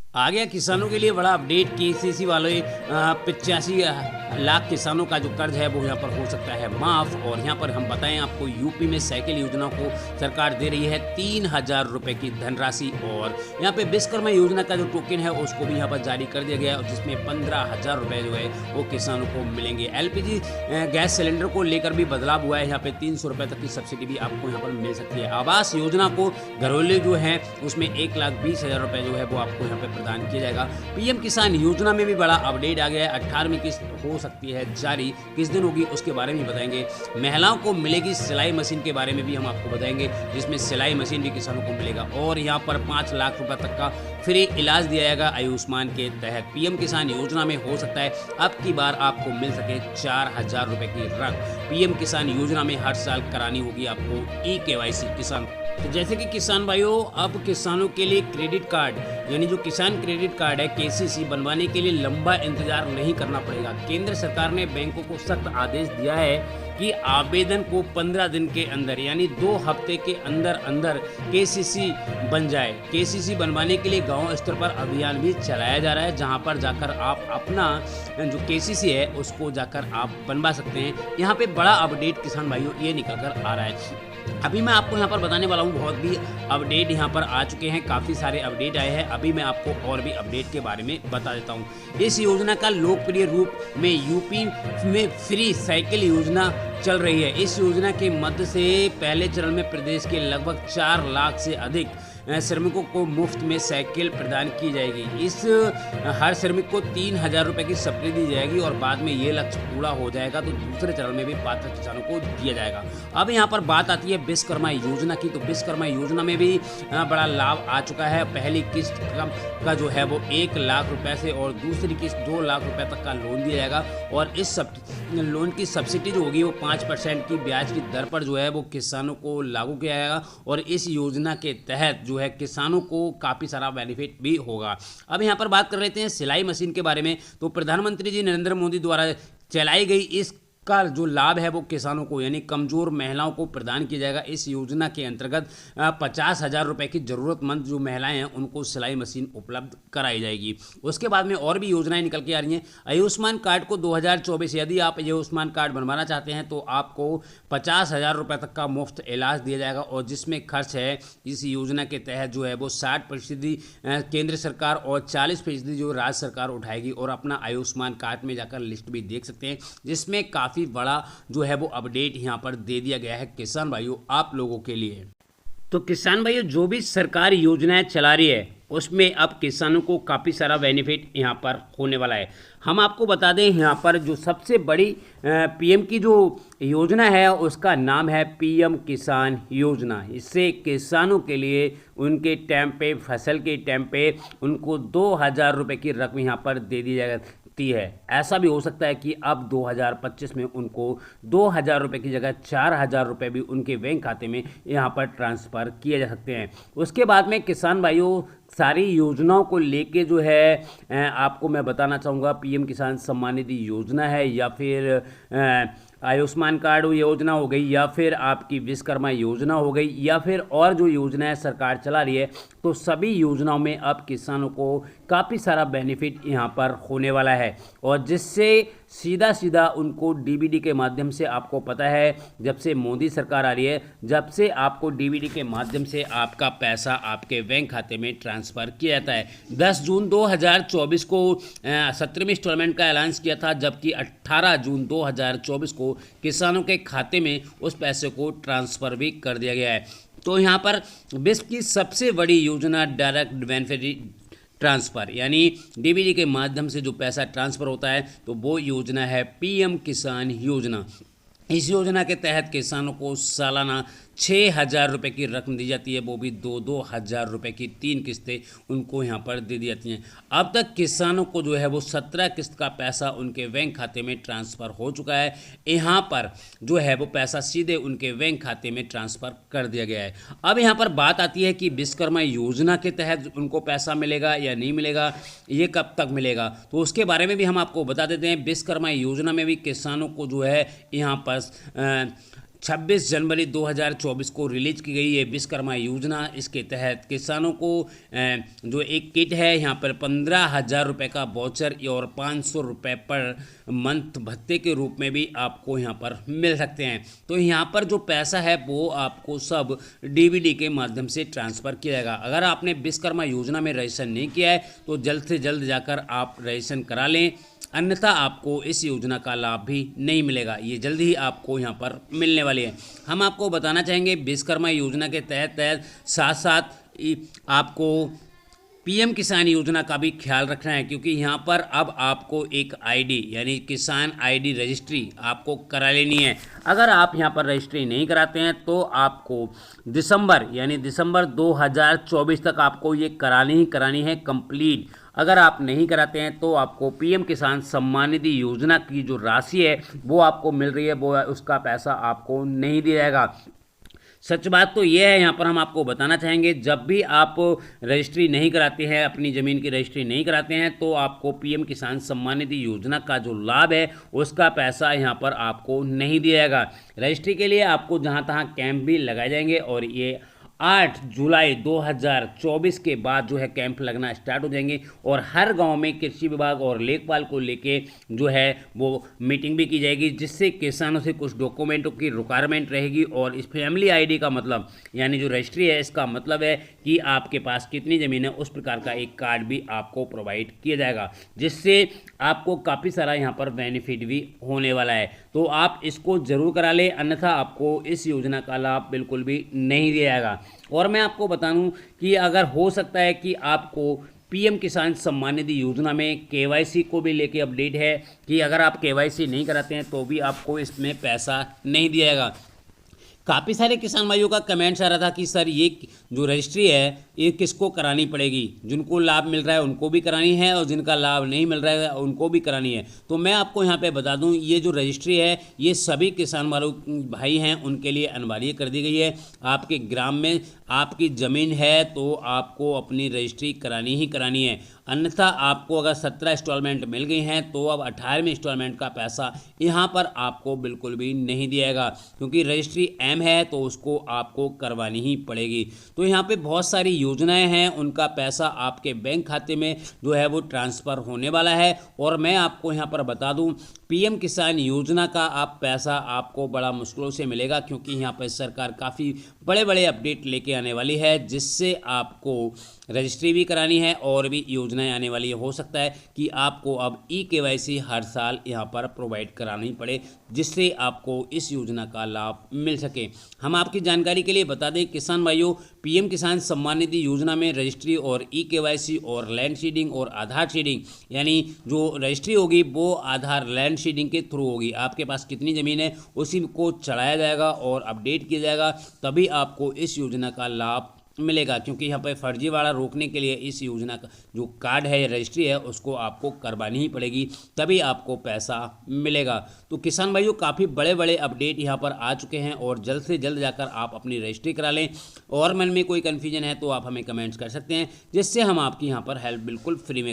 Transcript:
आ गया किसानों के लिए बड़ा अपडेट। केसीसी वाले 85 लाख किसानों का जो कर्ज है वो यहाँ पर हो सकता है माफ़। और यहाँ पर हम बताएं आपको, यूपी में साइकिल योजना को सरकार दे रही है 3,000 रुपये की धनराशि। और यहाँ पे विश्वकर्मा योजना का जो टोकन है उसको भी यहाँ पर जारी कर दिया गया है, जिसमें 15,000 रुपये जो है वो किसानों को मिलेंगे। एलपीजी गैस सिलेंडर को लेकर भी बदलाव हुआ है। यहाँ पे 300 रुपये तक की सब्सिडी भी आपको यहाँ पर मिल सकती है। आवास योजना को घरेलू जो है उसमें 1,20,000 रुपये जो है वो आपको यहाँ पे प्रदान किया जाएगा। पीएम किसान योजना में भी बड़ा अपडेट आ गया है। 18वीं किस्त हो सकती है जारी, किस दिन होगी उसके बारे में बताएंगे। महिलाओं को मिलेगी सिलाई मशीन के बारे में भी हम आपको बताएंगे, जिसमें सिलाई मशीन भी किसानों को मिलेगा। और यहाँ पर 5 लाख रुपए तक का फ्री इलाज दिया जाएगा आयुष्मान के तहत। पीएम किसान योजना में हो सकता है अब की बार आपको मिल सके 4,000 रुपए की रकम। पीएम किसान योजना में हर साल करानी होगी आपको ई-केवाईसी किसान। तो जैसे कि किसान भाइयों, अब किसानों के लिए क्रेडिट कार्ड यानी जो किसान क्रेडिट कार्ड है केसीसी बनवाने के लिए लंबा इंतजार नहीं करना पड़ेगा। केंद्र सरकार ने बैंकों को सख्त आदेश दिया है कि आवेदन को 15 दिन के अंदर यानी 2 हफ्ते के अंदर अंदर केसीसी बन जाए। केसीसी बनवाने के लिए गांव स्तर पर अभियान भी चलाया जा रहा है, जहां पर जाकर आप अपना जो केसीसी है उसको जाकर आप बनवा सकते हैं। यहाँ पे बड़ा अपडेट किसान भाइयों ये निकल कर आ रहा है। अभी मैं आपको यहाँ पर बताने वाला हूँ, बहुत भी अपडेट यहाँ पर आ चुके हैं, काफ़ी सारे अपडेट आए हैं। अभी मैं आपको और भी अपडेट के बारे में बता देता हूँ। इस योजना का लोकप्रिय रूप में यूपी में फ्री साइकिल योजना चल रही है। इस योजना के मध्य से पहले चरण में प्रदेश के लगभग 4 लाख से अधिक श्रमिकों को मुफ्त में साइकिल प्रदान की जाएगी। इस हर श्रमिक को 3,000 रुपये की सब्सिडी दी जाएगी और बाद में ये लक्ष्य पूरा हो जाएगा तो दूसरे चरण में भी पात्र किसानों को दिया जाएगा। अब यहाँ पर बात आती है विश्वकर्मा योजना की। तो विश्वकर्मा योजना में भी बड़ा लाभ आ चुका है। पहली किस्त का जो है वो 1 लाख रुपये से और दूसरी किस्त 2 लाख रुपये तक का लोन दिया जाएगा। और इस लोन की सब्सिडी जो होगी वो 5% की ब्याज की दर पर जो है वो किसानों को लागू किया जाएगा। और इस योजना के तहत जो है किसानों को काफ़ी सारा बेनिफिट भी होगा। अब यहाँ पर बात कर लेते हैं सिलाई मशीन के बारे में। तो प्रधानमंत्री जी नरेंद्र मोदी द्वारा चलाई गई इस का जो लाभ है वो किसानों को यानी कमजोर महिलाओं को प्रदान किया जाएगा। इस योजना के अंतर्गत 50,000 रुपये की ज़रूरतमंद जो महिलाएं हैं उनको सिलाई मशीन उपलब्ध कराई जाएगी। उसके बाद में और भी योजनाएं निकल के आ रही हैं। आयुष्मान कार्ड को 2024 यदि आप आयुष्मान कार्ड बनवाना चाहते हैं तो आपको 50,000 रुपये तक का मुफ्त इलाज दिया जाएगा। और जिसमें खर्च है इस योजना के तहत जो है वो 60% केंद्र सरकार और 40% जो राज्य सरकार उठाएगी। और अपना आयुष्मान कार्ड में जाकर लिस्ट भी देख सकते हैं, जिसमें काफ़ी बड़ा जो है वो अपडेट यहाँ पर दे दिया गया है किसान भाइयों आप लोगों के लिए। तो किसान भाइयों, जो भी सरकार योजनाएं चला रही है उसमें अब किसानों को काफ़ी सारा बेनिफिट यहाँ पर होने वाला है। हम आपको बता दें, यहाँ पर जो सबसे बड़ी पीएम की जो योजना है उसका नाम है पीएम किसान योजना। इससे किसानों के लिए उनके टाइम पे फसल के टाइम पे उनको 2,000 रुपये की रकम यहाँ पर दे दी जाएगी है। ऐसा भी हो सकता है कि अब 2025 में उनको 2,000 रुपये की जगह 4,000 रुपये भी उनके बैंक खाते में यहाँ पर ट्रांसफ़र किए जा सकते हैं। उसके बाद में किसान भाइयों सारी योजनाओं को लेके जो है आपको मैं बताना चाहूँगा, पीएम किसान सम्मान निधि योजना है या फिर आयुष्मान कार्ड योजना हो गई या फिर आपकी विश्वकर्मा योजना हो गई या फिर और जो योजनाएं सरकार चला रही है, तो सभी योजनाओं में अब किसानों को काफ़ी सारा बेनिफिट यहाँ पर होने वाला है। और जिससे सीधा सीधा उनको डीबीडी के माध्यम से, आपको पता है जब से मोदी सरकार आ रही है जब से आपको डीबीडी के माध्यम से आपका पैसा आपके बैंक खाते में ट्रांसफ़र किया जाता है। 10 जून 2024 को 17वीं इंस्टॉलमेंट का ऐलान किया था, जबकि 18 जून 2024 को किसानों के खाते में उस पैसे को ट्रांसफ़र भी कर दिया गया है। तो यहाँ पर विश्व की सबसे बड़ी योजना डायरेक्ट बेनिफिट ट्रांसफ़र यानी डीबीडी के माध्यम से जो पैसा ट्रांसफ़र होता है तो वो योजना है पीएम किसान योजना। इस योजना के तहत किसानों को सालाना 6,000 रुपये की रकम दी जाती है, वो भी 2-2 हज़ार रुपये की 3 किस्तें उनको यहाँ पर दे दी जाती हैं। अब तक किसानों को जो है वो 17 किस्त का पैसा उनके बैंक खाते में ट्रांसफ़र हो चुका है। यहाँ पर जो है वो पैसा सीधे उनके बैंक खाते में ट्रांसफ़र कर दिया गया है। अब यहाँ पर बात आती है कि विश्वकर्मा योजना के तहत उनको पैसा मिलेगा या नहीं मिलेगा, ये कब तक मिलेगा, तो उसके बारे में भी हम आपको बता देते हैं। विश्वकर्मा योजना में भी किसानों को जो है यहाँ पर 26 जनवरी 2024 को रिलीज की गई है विश्वकर्मा योजना। इसके तहत किसानों को जो एक किट है यहाँ पर 15,000 रुपये का वाउचर और 500 रुपये पर मंथ भत्ते के रूप में भी आपको यहाँ पर मिल सकते हैं। तो यहाँ पर जो पैसा है वो आपको सब डीबीडी के माध्यम से ट्रांसफ़र किया जाएगा। अगर आपने विश्वकर्मा योजना में रजिस्ट्रेशन नहीं किया है तो जल्द से जल्द जाकर आप रजिस्ट्रेशन करा लें, अन्यथा आपको इस योजना का लाभ भी नहीं मिलेगा। ये जल्द ही आपको यहाँ पर मिलने वाली है। हम आपको बताना चाहेंगे विश्वकर्मा योजना के तहत साथ साथ आपको पीएम किसान योजना का भी ख्याल रखना है, क्योंकि यहाँ पर अब आपको एक आईडी यानी किसान आईडी रजिस्ट्री आपको करा लेनी है। अगर आप यहाँ पर रजिस्ट्री नहीं कराते हैं तो आपको दिसंबर 2024 तक आपको ये करानी है कंप्लीट। अगर आप नहीं कराते हैं तो आपको पीएम किसान सम्मान निधि योजना की जो राशि है वो आपको मिल रही है, वो उसका पैसा आपको नहीं दिया जाएगा। सच बात तो ये है, यहाँ पर हम आपको बताना चाहेंगे जब भी आप रजिस्ट्री नहीं कराते हैं, अपनी ज़मीन की रजिस्ट्री नहीं कराते हैं तो आपको पीएम किसान सम्मान निधि योजना का जो लाभ है उसका पैसा यहाँ पर आपको नहीं दिया जाएगा। रजिस्ट्री के लिए आपको जहाँ तहाँ कैंप भी लगाए जाएंगे और ये 8 जुलाई 2024 के बाद जो है कैंप लगना स्टार्ट हो जाएंगे और हर गांव में कृषि विभाग और लेखपाल को लेके जो है वो मीटिंग भी की जाएगी, जिससे किसानों से कुछ डॉक्यूमेंटों की रिक्वायरमेंट रहेगी। और इस फैमिली आईडी का मतलब यानी जो रजिस्ट्री है इसका मतलब है कि आपके पास कितनी ज़मीन है उस प्रकार का एक कार्ड भी आपको प्रोवाइड किया जाएगा, जिससे आपको काफ़ी सारा यहाँ पर बेनिफिट भी होने वाला है। तो आप इसको ज़रूर करा लें, अन्यथा आपको इस योजना का लाभ बिल्कुल भी नहीं दिया जाएगा। और मैं आपको बता दूं कि अगर हो सकता है कि आपको पीएम किसान सम्मान निधि योजना में केवाईसी को भी लेके अपडेट है कि अगर आप केवाईसी नहीं कराते हैं तो भी आपको इसमें पैसा नहीं दिया जाएगा। काफ़ी सारे किसान भाइयों का कमेंट्स आ रहा था कि सर ये जो रजिस्ट्री है ये किसको करानी पड़ेगी, जिनको लाभ मिल रहा है उनको भी करानी है और जिनका लाभ नहीं मिल रहा है उनको भी करानी है। तो मैं आपको यहाँ पे बता दूँ ये जो रजिस्ट्री है ये सभी किसान भाई हैं उनके लिए अनिवार्य कर दी गई है। आपके ग्राम में आपकी ज़मीन है तो आपको अपनी रजिस्ट्री करानी ही करानी है, अन्यथा आपको अगर 17 इंस्टॉलमेंट मिल गई हैं तो अब 18वें इंस्टॉलमेंट का पैसा यहाँ पर आपको बिल्कुल भी नहीं दिया जाएगा, क्योंकि रजिस्ट्री एम है तो उसको आपको करवानी ही पड़ेगी। तो यहाँ पे बहुत सारी योजनाएं हैं, उनका पैसा आपके बैंक खाते में जो है वो ट्रांसफ़र होने वाला है। और मैं आपको यहाँ पर बता दूँ पीएम किसान योजना का आप पैसा आपको बड़ा मुश्किलों से मिलेगा, क्योंकि यहाँ पर सरकार काफ़ी बड़े बड़े अपडेट लेके आने वाली है, जिससे आपको रजिस्ट्री भी करानी है और भी योजनाएं आने वाली है। हो सकता है कि आपको अब ई-केवाईसी हर साल यहाँ पर प्रोवाइड करानी पड़े, जिससे आपको इस योजना का लाभ मिल सके। हम आपकी जानकारी के लिए बता दें किसान भाइयों, पीएम किसान सम्मान निधि योजना में रजिस्ट्री और ई-केवाईसी और लैंड सीडिंग और आधार सीडिंग, यानी जो रजिस्ट्री होगी वो आधार लैंड सीडिंग के थ्रू होगी। आपके पास कितनी ज़मीन है उसी को चढ़ाया जाएगा और अपडेट किया जाएगा, तभी आपको इस योजना का लाभ मिलेगा। क्योंकि यहाँ पर फर्जीवाड़ा रोकने के लिए इस योजना का जो कार्ड है या रजिस्ट्री है उसको आपको करवानी ही पड़ेगी, तभी आपको पैसा मिलेगा। तो किसान भाइयों काफ़ी बड़े बड़े अपडेट यहाँ पर आ चुके हैं और जल्द से जल्द जाकर आप अपनी रजिस्ट्री करा लें। और मन में कोई कन्फ्यूजन है तो आप हमें कमेंट्स कर सकते हैं, जिससे हम आपकी यहाँ पर हेल्प बिल्कुल फ्री में